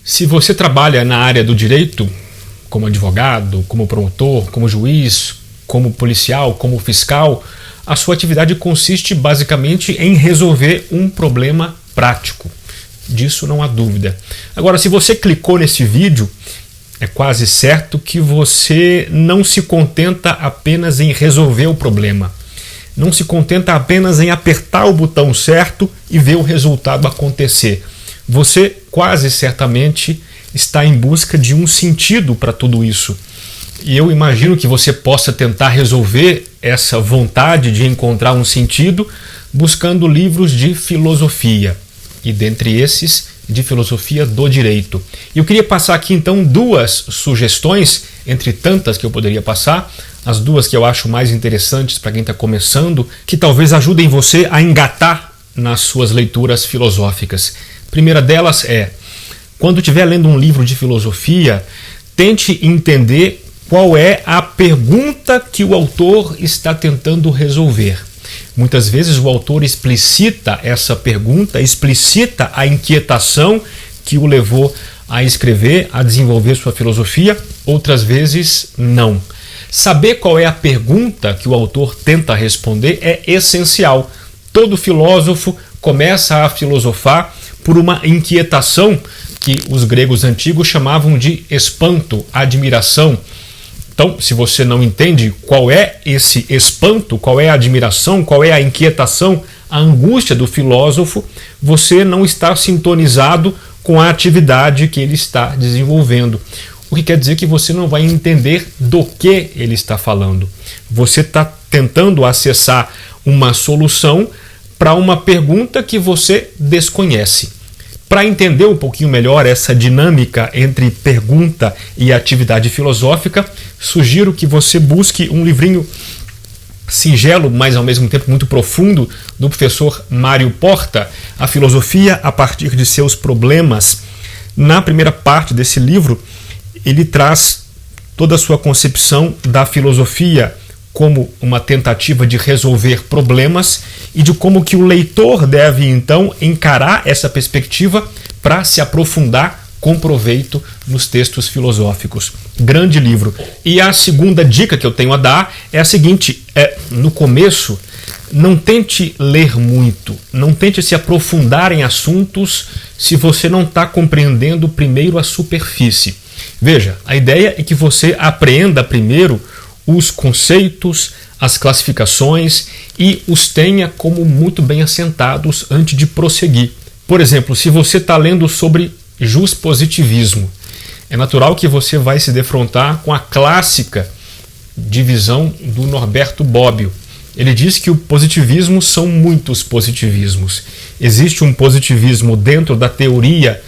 Se você trabalha na área do direito, como advogado, como promotor, como juiz, como policial, como fiscal, a sua atividade consiste basicamente em resolver um problema prático. Disso não há dúvida. Agora, se você clicou nesse vídeo, é quase certo que você não se contenta apenas em resolver o problema. Não se contenta apenas em apertar o botão certo e ver o resultado acontecer. Você quase certamente está em busca de um sentido para tudo isso. E eu imagino que você possa tentar resolver essa vontade de encontrar um sentido buscando livros de filosofia. E dentre esses, de filosofia do direito. Eu queria passar aqui então duas sugestões, entre tantas que eu poderia passar, as duas que eu acho mais interessantes para quem está começando, que talvez ajudem você a engatar nas suas leituras filosóficas. A primeira delas é, quando estiver lendo um livro de filosofia, tente entender qual é a pergunta que o autor está tentando resolver. Muitas vezes o autor explicita essa pergunta, explicita a inquietação que o levou a escrever, a desenvolver sua filosofia, outras vezes não. Saber qual é a pergunta que o autor tenta responder é essencial. Todo filósofo começa a filosofar por uma inquietação que os gregos antigos chamavam de espanto, admiração. Então, se você não entende qual é esse espanto, qual é a admiração, qual é a inquietação, a angústia do filósofo, você não está sintonizado com a atividade que ele está desenvolvendo. O que quer dizer que você não vai entender do que ele está falando. Você está tentando acessar uma solução para uma pergunta que você desconhece. Para entender um pouquinho melhor essa dinâmica entre pergunta e atividade filosófica, sugiro que você busque um livrinho singelo, mas ao mesmo tempo muito profundo, do professor Mário Porta, A Filosofia a partir de seus problemas. Na primeira parte desse livro, ele traz toda a sua concepção da filosofia como uma tentativa de resolver problemas e de como que o leitor deve então encarar essa perspectiva para se aprofundar com proveito nos textos filosóficos. Grande livro. E a segunda dica que eu tenho a dar é a seguinte, no começo, não tente ler muito, não tente se aprofundar em assuntos se você não está compreendendo primeiro a superfície. Veja, a ideia é que você apreenda primeiro os conceitos, as classificações e os tenha como muito bem assentados antes de prosseguir. Por exemplo, se você está lendo sobre juspositivismo, é natural que você vai se defrontar com a clássica divisão do Norberto Bobbio. Ele diz que o positivismo são muitos positivismos. Existe um positivismo dentro da teoria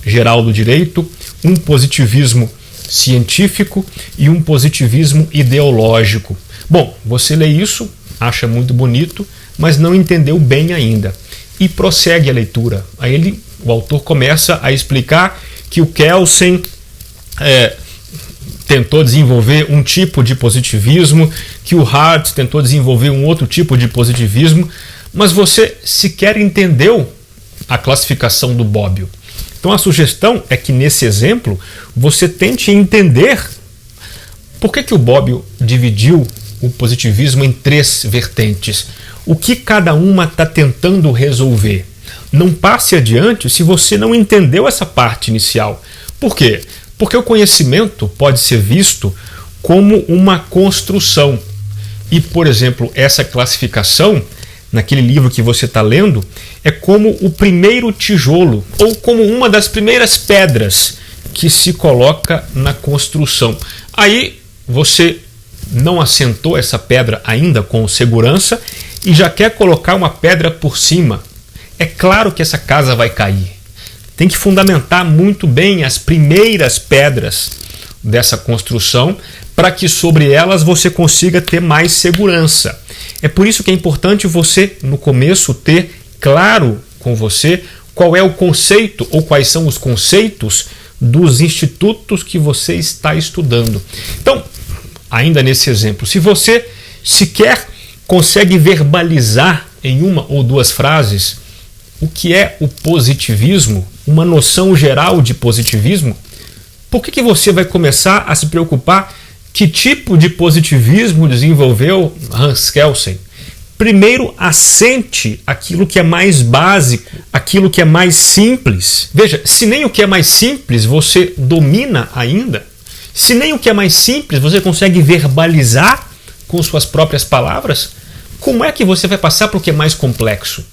geral do direito, um positivismo científico e um positivismo ideológico. Bom, você lê isso, acha muito bonito, mas não entendeu bem ainda. E prossegue a leitura. Aí o autor começa a explicar que o Kelsen tentou desenvolver um tipo de positivismo, que o Hart tentou desenvolver um outro tipo de positivismo, mas você sequer entendeu a classificação do Bobbio. Então a sugestão é que nesse exemplo você tente entender por que o Bobbio dividiu o positivismo em 3 vertentes. O que cada uma está tentando resolver. Não passe adiante se você não entendeu essa parte inicial. Por quê? Porque o conhecimento pode ser visto como uma construção. E, por exemplo, essa classificação, naquele livro que você está lendo, é como o primeiro tijolo, ou como uma das primeiras pedras que se coloca na construção. Aí você não assentou essa pedra ainda com segurança e já quer colocar uma pedra por cima. É claro que essa casa vai cair. Tem que fundamentar muito bem as primeiras pedras dessa construção para que sobre elas você consiga ter mais segurança. É por isso que é importante você, no começo, ter claro com você qual é o conceito ou quais são os conceitos dos institutos que você está estudando. Então, ainda nesse exemplo, se você sequer consegue verbalizar em uma ou duas frases o que é o positivismo, uma noção geral de positivismo, por que você vai começar a se preocupar que tipo de positivismo desenvolveu Hans Kelsen? Primeiro, assente aquilo que é mais básico, aquilo que é mais simples. Veja, se nem o que é mais simples você domina ainda, se nem o que é mais simples você consegue verbalizar com suas próprias palavras, como é que você vai passar para o que é mais complexo?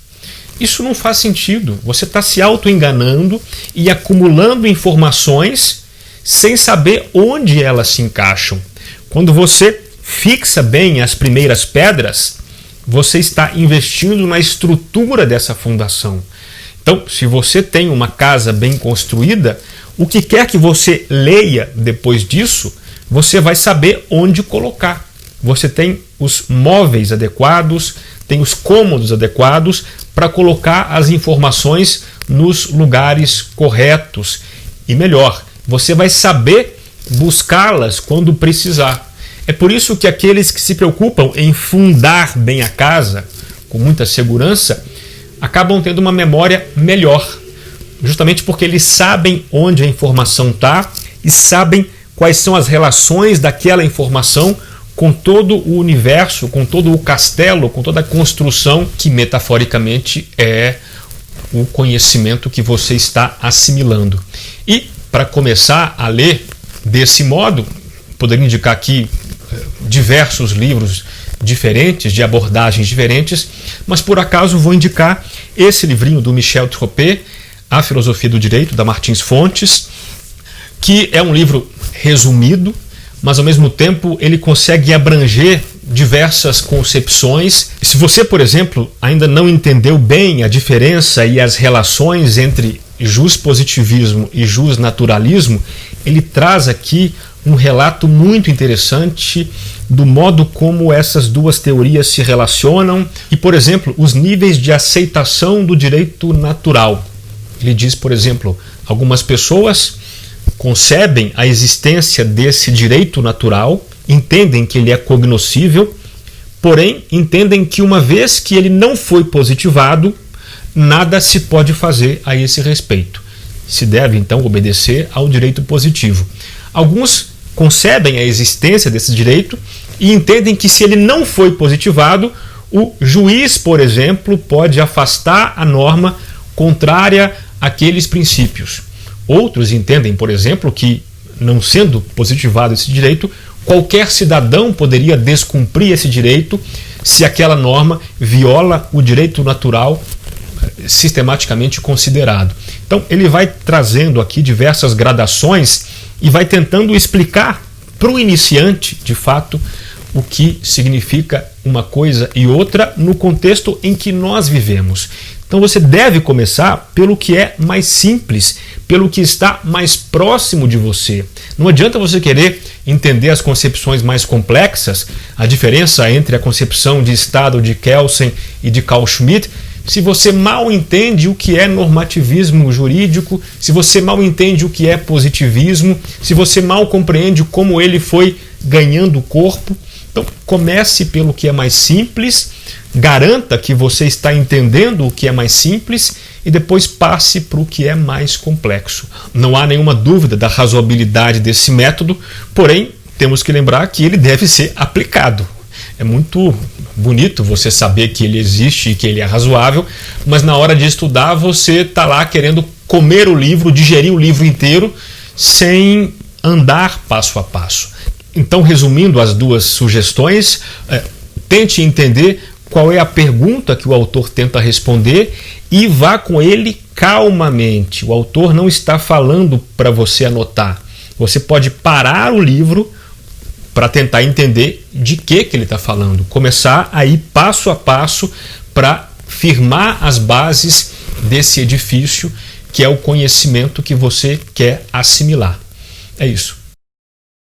Isso não faz sentido. Você está se auto-enganando e acumulando informações sem saber onde elas se encaixam. Quando você fixa bem as primeiras pedras, você está investindo na estrutura dessa fundação. Então, se você tem uma casa bem construída, o que quer que você leia depois disso, você vai saber onde colocar. Você tem os móveis adequados, tem os cômodos adequados para colocar as informações nos lugares corretos. E melhor, você vai saber buscá-las quando precisar. É por isso que aqueles que se preocupam em fundar bem a casa, com muita segurança, acabam tendo uma memória melhor. Justamente porque eles sabem onde a informação está e sabem quais são as relações daquela informação com todo o universo, com todo o castelo, com toda a construção que metaforicamente é o conhecimento que você está assimilando. E para começar a ler desse modo, poderia indicar aqui diversos livros diferentes, de abordagens diferentes, mas por acaso vou indicar esse livrinho do Michel Troppé, A Filosofia do Direito, da Martins Fontes, que é um livro resumido, mas ao mesmo tempo ele consegue abranger diversas concepções. Se você, por exemplo, ainda não entendeu bem a diferença e as relações entre juspositivismo e jusnaturalismo, ele traz aqui um relato muito interessante do modo como essas duas teorias se relacionam e, por exemplo, os níveis de aceitação do direito natural. Ele diz, por exemplo, algumas pessoas concebem a existência desse direito natural, entendem que ele é cognoscível, porém entendem que uma vez que ele não foi positivado, nada se pode fazer a esse respeito. Se deve, então, obedecer ao direito positivo. Alguns concebem a existência desse direito e entendem que se ele não foi positivado, o juiz, por exemplo, pode afastar a norma contrária àqueles princípios. Outros entendem, por exemplo, que, não sendo positivado esse direito, qualquer cidadão poderia descumprir esse direito se aquela norma viola o direito natural sistematicamente considerado. Então, ele vai trazendo aqui diversas gradações e vai tentando explicar para o iniciante, de fato, o que significa uma coisa e outra no contexto em que nós vivemos. Então você deve começar pelo que é mais simples, pelo que está mais próximo de você. Não adianta você querer entender as concepções mais complexas, a diferença entre a concepção de Estado de Kelsen e de Carl Schmitt, se você mal entende o que é normativismo jurídico, se você mal entende o que é positivismo, se você mal compreende como ele foi ganhando corpo. Então comece pelo que é mais simples, garanta que você está entendendo o que é mais simples e depois passe para o que é mais complexo. Não há nenhuma dúvida da razoabilidade desse método, porém temos que lembrar que ele deve ser aplicado. É muito bonito você saber que ele existe e que ele é razoável, mas na hora de estudar você está lá querendo comer o livro, digerir o livro inteiro, sem andar passo a passo. Então, resumindo as duas sugestões, tente entender qual é a pergunta que o autor tenta responder e vá com ele calmamente. O autor não está falando para você anotar. Você pode parar o livro para tentar entender de que ele está falando. Começar a ir passo a passo para firmar as bases desse edifício que é o conhecimento que você quer assimilar. É isso.